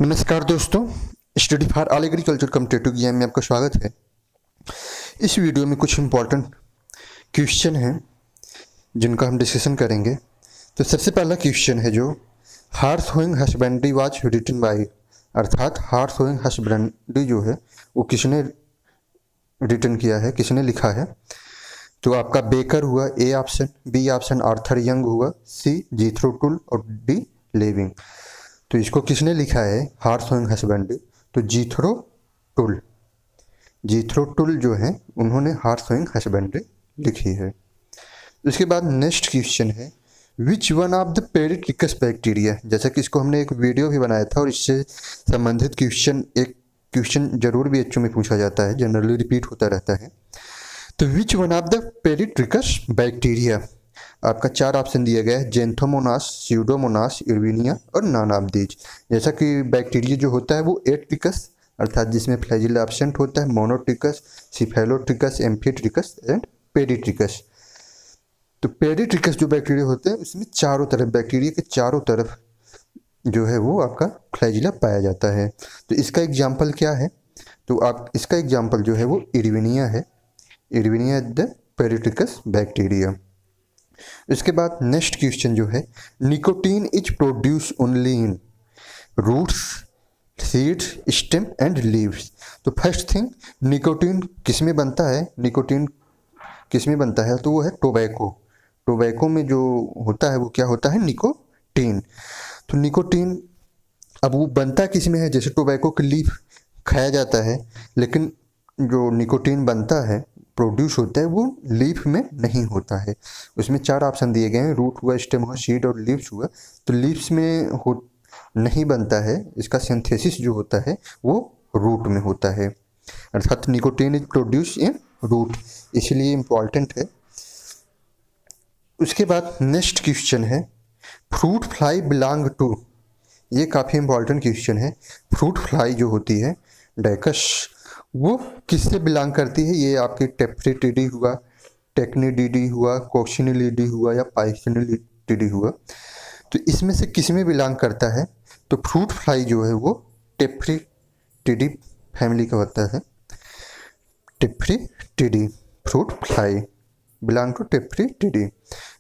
नमस्कार दोस्तों, study for all agriculture competitive exam में आपका स्वागत है। इस वीडियो में कुछ इम्पोर्टेंट क्वेश्चन हैं जिनका हम डिस्कशन करेंगे। तो सबसे पहला क्वेश्चन है जो horse hoeing husbandry was written by, अर्थात हार्स होइंग हस्बेंड्री जो है वो किसने रिटन किया है, किसने लिखा है। तो आपका बेकर हुआ A option, B option Arthur Young हुआ, सी जीथ्रो टुल और डी लेविंग। तो इसको किसने लिखा है हार्स होइंग हस्बेंड्री? तो जीथ्रो टुल जो है उन्होंने हार्स होइंग हस्बेंड्री लिखी है। उसके बाद नेक्स्ट क्वेश्चन है which one of the peritrichous bacteria, जैसा कि इसको हमने एक वीडियो भी बनाया था और इससे संबंधित एक क्वेश्चन जरूर भी एचओ में पूछा जाता है, जनरली रिपीट होता रहता है। तो which one of the peritrichous bacteria, आपका 4 ऑप्शन दिया गया है, जेंथोमोनास, स्यूडोमोनास, इर्विनिया और नॉन ऑफ दीज। जैसा कि बैक्टीरिया जो होता है वो एट्रिकस अर्थात जिसमें फ्लैजिला एब्सेंट होता है, मोनोट्रिकस, सिफेलोट्रिकस, एम्फीट्रिकस एंड पेरिट्रिकस। तो पेरिट्रिकस जो बैक्टीरिया होते हैं उसमें चारों तरफ, बैक्टीरिया के चारों तरफ जो है वो आपका फ्लैजिला पाया जाता है। तो इसका एग्जाम्पल क्या है? तो आप इसका एग्जाम्पल जो है वो इर्विनिया है। Erwinia is the peritrichous bacteria. इसके बाद नेक्स्ट क्वेश्चन जो है nicotine is produce only in roots, seeds, stem and leaves. तो फर्स्ट थिंग, निकोटीन किस में बनता है? निकोटीन किस में बनता है? तो वो है टोबैको। टोबैको में जो होता है वो क्या होता है? निकोटीन। तो निकोटीन अब वो बनता किस में है? जैसे टोबैको की लीफ खाया जाता है, लेकिन जो निकोटीन बनता है, प्रोड्यूस होता है, वो लीफ में नहीं होता है। उसमें 4 ऑप्शन दिए गए हैं, रूट हुआ, स्टेम हुआ, सीड और लीव्स हुआ। तो लीव्स में नहीं बनता है, इसका सिंथेसिस जो होता है वो रूट में होता है, अर्थात nicotine is produce in root, इसलिए इम्पॉर्टेंट है। उसके बाद नेक्स्ट क्वेश्चन है फ्रूट फ्लाई बिलोंग टू, ये काफ़ी इंपॉर्टेंट क्वेश्चन है। फ्रूट फ्लाई जो होती है डाइकस, वो किससे बिलोंग करती है? ये आपकी टेप्रिटिडी हुआ, टेक्निडिडी हुआ, कोक्सिनिलिडी हुआ या पाइसिनिलिडी हुआ। तो इसमें से किस में बिलोंग करता है? तो फ्रूट फ्लाई जो है वो टेप्रिटिडी फैमिली का होता है। टेप्रिटिडी फ्रूट फ्लाई बिलोंग टू टेप्रिटिडी।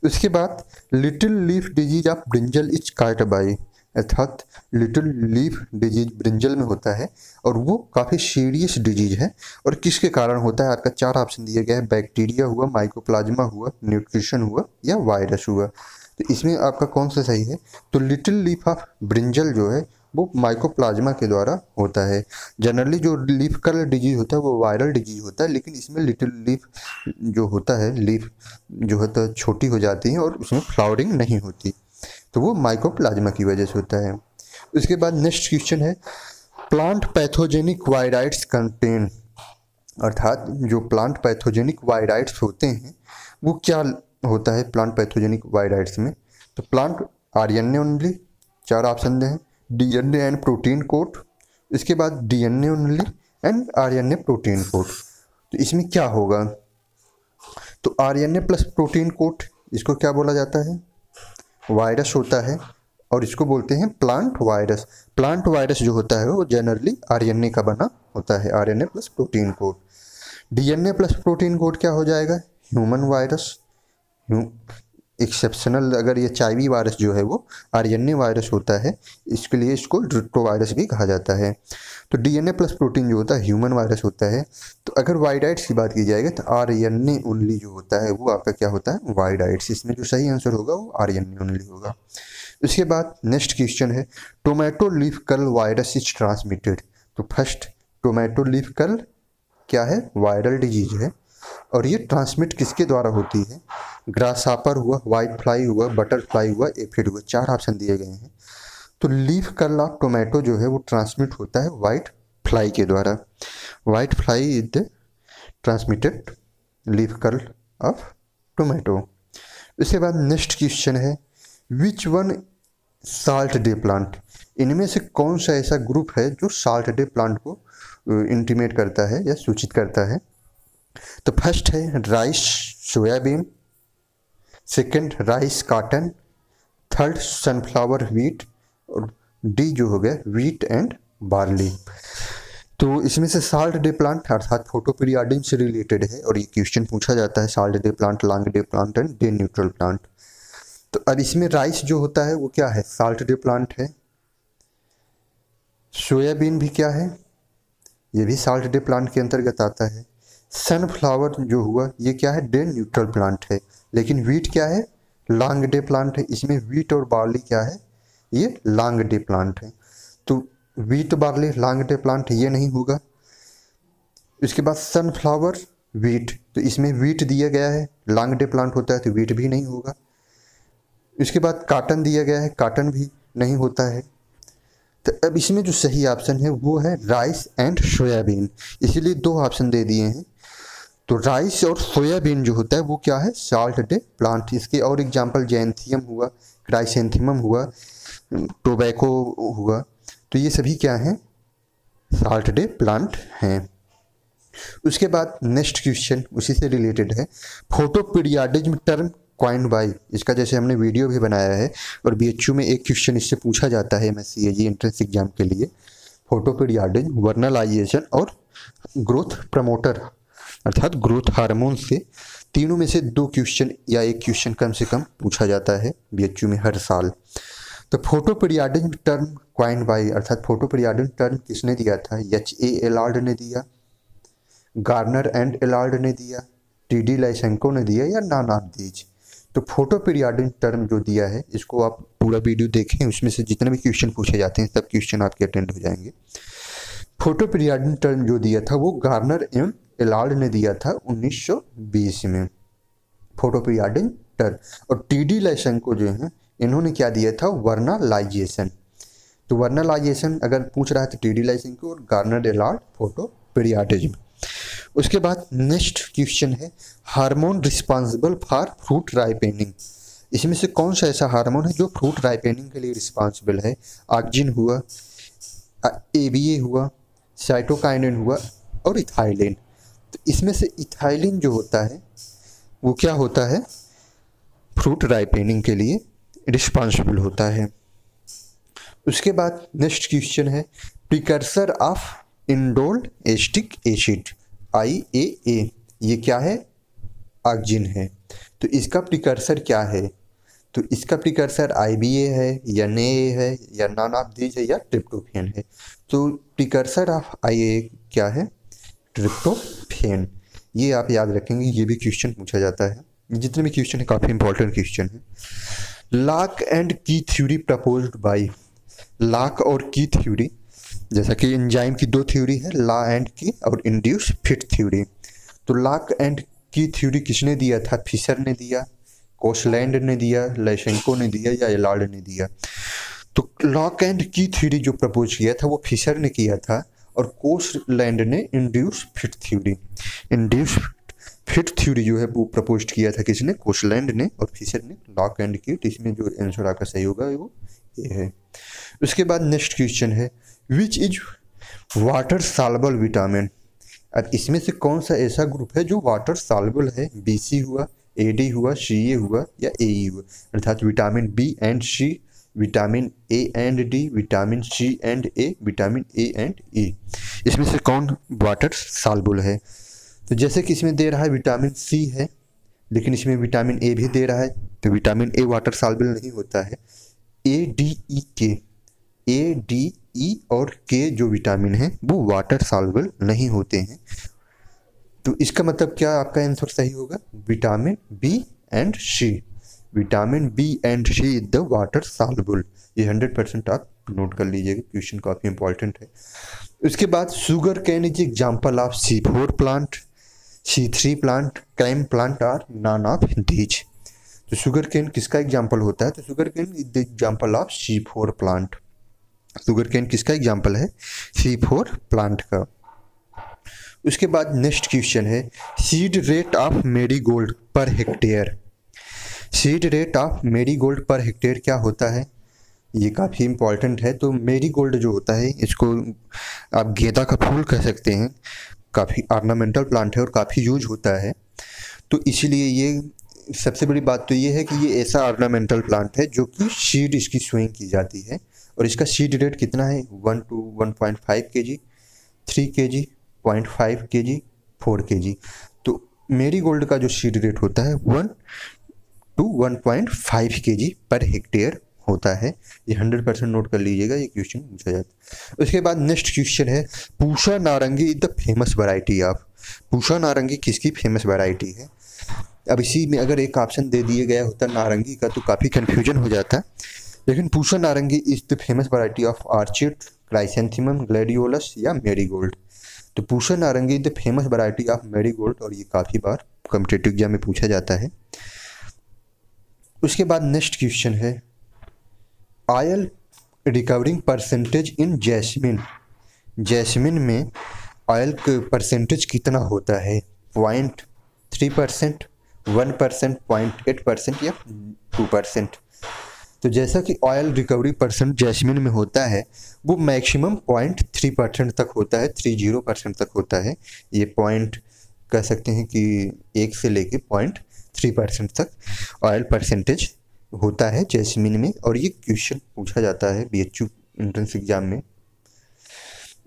उसके बाद little leaf disease of brinjal is काट बाई, अर्थात लिटिल लीफ डिजीज ब्रिंजल में होता है और वो काफ़ी सीरियस डिजीज है। और किसके कारण होता है? आपका 4 ऑप्शन दिया गया है, बैक्टीरिया हुआ, माइकोप्लाज्मा हुआ, न्यूट्रिशन हुआ या वायरस हुआ। तो इसमें आपका कौन सा सही है? तो लिटिल लीफ ऑफ ब्रिंजल जो है वो माइकोप्लाज्मा के द्वारा होता है। जनरली जो लीफ कर्ल डिजीज होता है वो वायरल डिजीज होता है, लेकिन इसमें लिटिल लीफ जो होता है, लीफ जो है तो छोटी हो जाती है और उसमें फ्लावरिंग नहीं होती, तो वो माइकोप्लाज्मा की वजह से होता है। उसके बाद नेक्स्ट क्वेश्चन है प्लांट पैथोजेनिक वायराइड्स कंटेन, अर्थात जो प्लांट पैथोजेनिक वायराइड्स होते हैं वो क्या होता है प्लांट पैथोजेनिक वायराइड्स में? तो प्लांट आरएनए ओनली, 4 ऑप्शन दे हैं, डीएनए एंड प्रोटीन कोड, इसके बाद DNA only and RNA protein code. तो इसमें क्या होगा? तो आरएनए प्लस प्रोटीन कोड, इसको क्या बोला जाता है? वायरस होता है और इसको बोलते हैं प्लांट वायरस। प्लांट वायरस जो होता है वो जनरली आरएनए का बना होता है, RNA plus protein code. DNA plus protein code क्या हो जाएगा? Human virus. एक्सेप्शनल अगर ये एचआईवी वायरस जो है वो आरएनए वायरस होता है, इसके लिए इसको रिट्रोवायरस भी कहा जाता है। तो डीएनए प्लस प्रोटीन जो होता है ह्यूमन वायरस होता है। तो अगर वाइडाइट्स की बात की जाएगी तो आरएनए ओनली जो होता है वो आपका क्या होता है? वाइडाइट्स। इसमें जो सही आंसर होगा वो आरएनए ओनली होगा। उसके बाद नेक्स्ट क्वेश्चन है tomato leaf curl virus is transmitted. तो फर्स्ट, टोमेटो लीफ कर्ल क्या है? वायरल डिजीज है और ये ट्रांसमिट किसके द्वारा होती है? ग्रासहापर हुआ, वाइट फ्लाई हुआ, बटरफ्लाई हुआ, एफिड हुआ, 4 ऑप्शन दिए गए हैं। तो लीफ कर्ल ऑफ टोमेटो जो है वो ट्रांसमिट होता है वाइट फ्लाई के द्वारा। White fly is the transmitted leaf curl of tomato. उसके बाद नेक्स्ट क्वेश्चन है which one salt day plant, इनमें से कौन सा ऐसा ग्रुप है जो साल्ट डे प्लांट को इंटीमेट करता है या सूचित करता है? तो फर्स्ट है rice soybean, second rice cotton, third sunflower wheat और डी जो हो गया वीट एंड बार्ली। तो इसमें से साल्ट डे प्लांट अर्थात फोटोपीरियडिन से रिलेटेड है और ये क्वेश्चन पूछा जाता है, salt day plant, long day plant and day neutral plant. तो अब इसमें राइस जो होता है वो क्या है, साल्ट डे प्लांट है। सोयाबीन भी क्या है, ये भी साल्ट डे प्लांट के अंतर्गत आता है। सनफ्लावर जो हुआ ये क्या है, डे न्यूट्रल प्लांट है। लेकिन वीट क्या है, लॉन्ग डे प्लांट है। इसमें वीट और बार्ली क्या है, ये लॉन्ग डे प्लांट है। तो wheat barley long day plant ये नहीं होगा। इसके बाद सनफ्लावर वीट, तो इसमें वीट दिया गया है, लॉन्ग डे प्लांट होता है तो वीट भी नहीं होगा। इसके बाद काटन दिया गया है, काटन भी नहीं होता है। तो अब इसमें जो सही ऑप्शन है वो है राइस एंड सोयाबीन, इसीलिए दो ऑप्शन दे दिए हैं। तो राइस और सोयाबीन जो होता है वो क्या है, साल्ट डे प्लांट। इसके और एग्जांपल जैंथियम हुआ, क्राइसेंथेमम हुआ, टोबैको हुआ, तो ये सभी क्या हैं, साल्ट डे प्लांट हैं। उसके बाद नेक्स्ट क्वेश्चन उसी से रिलेटेड है, फोटोपीरियडिज्म टर्म कॉइन्ड बाय। इसका जैसे हमने वीडियो भी बनाया है और बीएचयू में एक क्वेश्चन इससे पूछा जाता है एमएससीआईजी एंट्रेंस एग्जाम के लिए। फोटोपीरियडिज्म, वर्नलाइजेशन और ग्रोथ प्रमोटर अर्थात ग्रोथ हार्मोन से तीनों में से दो क्वेश्चन या एक क्वेश्चन कम से कम पूछा जाता है बीएचयू में हर साल। तो फोटोपीरियडिज्म टर्म कॉइन्ड बाय अर्थात फोटोपीरियडिज्म टर्म किसने दिया था, एच.ए. एलार्ड ने दिया, गार्नर एंड एलार्ड ने दिया, टी.डी. लाइसेंको ने दिया या नानार्दीज। तो फोटोपीरियडिज्म टर्म जो दिया है इसको आप पूरा वीडियो देखें, उसमें से जितने भी क्वेश्चन पूछे जाते हैं सब क्वेश्चन आपके अटेंड हो जाएंगे। फोटोपीरियडिज्म टर्म जो दिया था वो गार्नर एवं एलार्ड ने दिया था 1920 में, फोटोपीरियडिज्म टर्म। और टी.डी. लाइसेंको जो है इन्होंने क्या दिया था, वर्नलाइजेशन। तो वर्नलाइजेशन अगर पूछ रहा है तो टी.डी. लाइसेंको और गार्नर एलार्ड फोटोपीरियडिज्म। उसके बाद नेक्स्ट क्वेश्चन है, hormone responsible for fruit ripening. इसमें से कौन सा ऐसा हार्मोन है जो फ्रूट राइपेनिंग के लिए रिस्पॉन्सिबल है। ऑक्जिन हुआ, एबीए हुआ, साइटोकाइनिन हुआ और इथाइलिन। तो इसमें से इथाइलिन जो होता है वो क्या होता है, फ्रूट राइपेनिंग के लिए रिस्पॉन्सिबल होता है। उसके बाद नेक्स्ट क्वेश्चन है, precursor of indole acetic acid IAA, ये क्या है, ऑक्जिन है। तो इसका प्रिकर्सर क्या है, तो इसका प्रिकर्सर IBA है या NAA है या नॉन ऑफ दीज है या ट्रिप्टोफेन है। तो प्रिकर्सर ऑफ IAA क्या है, ट्रिप्टोफेन। ये आप याद रखेंगे, ये भी क्वेश्चन पूछा जाता है। जितने भी क्वेश्चन है काफ़ी इंपॉर्टेंट क्वेश्चन है। लॉक एंड की थ्योरी प्रपोज्ड बाय, लॉक और की थ्योरी, जैसा कि एंजाइम की दो थ्योरी है, लॉ एंड की और इंड्यूस फिट थ्योरी। तो लॉक एंड की थ्योरी किसने दिया था, फिशर ने दिया, कोशलैंड ने दिया, लाइसेंको ने दिया या एलार्ड ने दिया। तो लॉक एंड की थ्योरी जो प्रपोज किया था वो फिशर ने किया था और कोशलैंड ने induce fit theory, induce fit theory जो है वो प्रपोज किया था किसने, कोशलैंड ने, और फिशर ने लॉक एंड की। तो इसमें जो आंसर आपका सही होगा वो ये है। उसके बाद नेक्स्ट क्वेश्चन है, which is water soluble vitamin. अब इसमें से कौन सा ऐसा ग्रुप है जो वाटर सॉल्युबल है, BC हुआ, AD हुआ, CA हुआ या AE हुआ। अर्थात vitamin B and C, vitamin A and D, vitamin C and A, vitamin A and E, इसमें से कौन वाटर सॉल्युबल है। तो जैसे कि इसमें दे रहा है विटामिन C है, लेकिन इसमें विटामिन A भी दे रहा है, तो विटामिन A वाटर सॉल्युबल नहीं होता है। ADE और K जो विटामिन है वो वाटर सॉल्युबल नहीं होते हैं। तो इसका मतलब क्या आपका आंसर सही होगा, vitamin B and C, vitamin B and C is the water soluble. ये 100% आप नोट कर लीजिएगा, क्वेश्चन काफ़ी इंपॉर्टेंट है। उसके बाद sugar cane is example of C4 plant, C3 plant, CAM plant और नॉन ऑफ दीज। तो शुगर केन किसका एग्जाम्पल होता है, तो sugar cane is the example of C4 plant. Sugar cane किसका एग्जाम्पल है, C4 प्लांट का। उसके बाद नेक्स्ट क्वेश्चन है, seed rate of marigold per hectare. Seed rate of marigold per hectare क्या होता है, ये काफ़ी इंपॉर्टेंट है। तो मेरीगोल्ड जो होता है इसको आप गेंदा का फूल कह सकते हैं, काफ़ी ऑर्नामेंटल प्लांट है और काफ़ी यूज होता है। तो इसीलिए ये सबसे बड़ी बात तो ये है कि ये ऐसा ऑर्नामेंटल प्लांट है जो कि सीड इसकी सोइंग की जाती है और इसका सीड रेट कितना है 1 to 1.5 kg, 3 kg, 0.5 kg, 4 kg। तो मेरीगोल्ड का जो सीड रेट होता है 1 to 1.5 kg पर हेक्टेयर होता है। ये 100% नोट कर लीजिएगा, ये क्वेश्चन पूछा जाता है। उसके बाद नेक्स्ट क्वेश्चन है Pusa Narangi is the famous variety of. Pusa Narangi किसकी फेमस वैरायटी है। अब इसी में अगर एक ऑप्शन दे दिया गया होता नारंगी का तो काफ़ी कन्फ्यूजन हो जाता, लेकिन पूषा Narangi is the famous variety of orchid, chrysanthemum, gladiolus या मेरीगोल्ड। तो पूषा Narangi is the famous variety of marigold, और ये काफ़ी बार कॉम्पिटिटिव एग्जाम में पूछा जाता है। उसके बाद नेक्स्ट क्वेश्चन है oil recovering percentage in jasmine. Jasmine में ऑयल का परसेंटेज कितना होता है 0.3%, 1%, 0.8% या 2%। तो जैसा कि ऑयल रिकवरी परसेंट जैस्मिन में होता है वो मैक्सिमम 0.3% तक होता है, 30% तक होता है। ये पॉइंट कह सकते हैं कि 1 से लेके 0.3% तक ऑयल परसेंटेज होता है जैस्मिन में, और ये क्वेश्चन पूछा जाता है BHU एंट्रेंस एग्जाम में।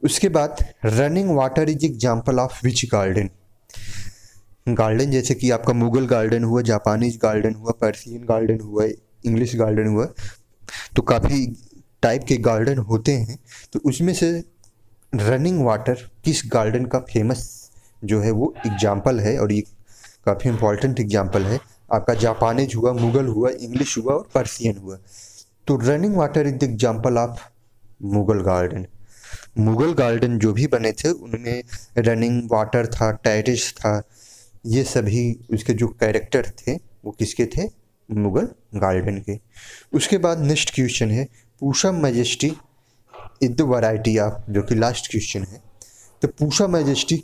उसके बाद running water is example of which garden. Garden जैसे कि आपका मुगल गार्डन हुआ, जापानीज गार्डन हुआ, पर्सियन गार्डन हुआ, इंग्लिश गार्डन हुआ, तो काफ़ी टाइप के गार्डन होते हैं। तो उसमें से रनिंग वाटर किस गार्डन का फेमस जो है वो एग्जाम्पल है, और ये काफ़ी इंपॉर्टेंट एग्जाम्पल है। आपका जापानीज हुआ, मुगल हुआ, इंग्लिश हुआ और पर्सियन हुआ। तो running water is the example of Mughal garden. Mughal garden जो भी बने थे उनमें रनिंग वाटर था, टेरेस था, ये सभी उसके जो कैरेक्टर थे वो किसके थे, मुगल गार्डन के। उसके बाद नेक्स्ट क्वेश्चन है Pusa Majesty is the variety of, जो कि लास्ट क्वेश्चन है। तो पूषा मैजेस्टी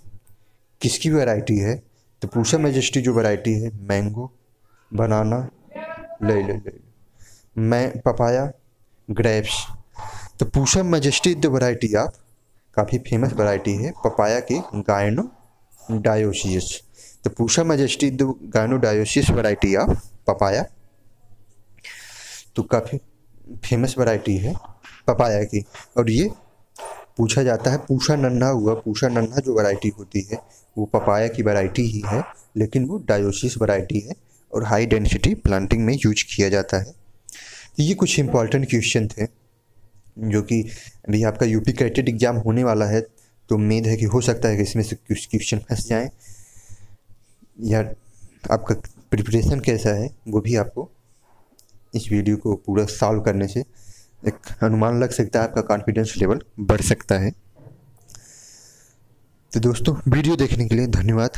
किसकी वैरायटी है। तो पूषा मैजेस्टी जो वैरायटी है mango, banana, lemon papaya, grapes. तो Pusa Majesty the variety of, काफ़ी फेमस वैरायटी है पपाया की गायनोडायोसिस। तो Pusa Majesty the gynodioecious variety of papaya, तो काफ़ी फेमस वैरायटी है पपाया की। और ये पूछा जाता है पूषा नन्हा हुआ, पूषा नन्हा जो वैरायटी होती है वो पपाया की वैरायटी ही है, लेकिन वो डायोसिस वैरायटी है और हाई डेंसिटी प्लांटिंग में यूज किया जाता है। ये कुछ इंपॉर्टेंट क्वेश्चन थे जो कि अभी आपका यूपी कैटेड एग्जाम होने वाला है, तो उम्मीद है कि हो सकता है कि इसमें से कुछ क्वेश्चन फंस जाएं, या आपका प्रिपरेशन कैसा है वो भी आपको इस वीडियो को पूरा सॉल्व करने से एक अनुमान लग सकता है, आपका कॉन्फिडेंस लेवल बढ़ सकता है। तो दोस्तों वीडियो देखने के लिए धन्यवाद।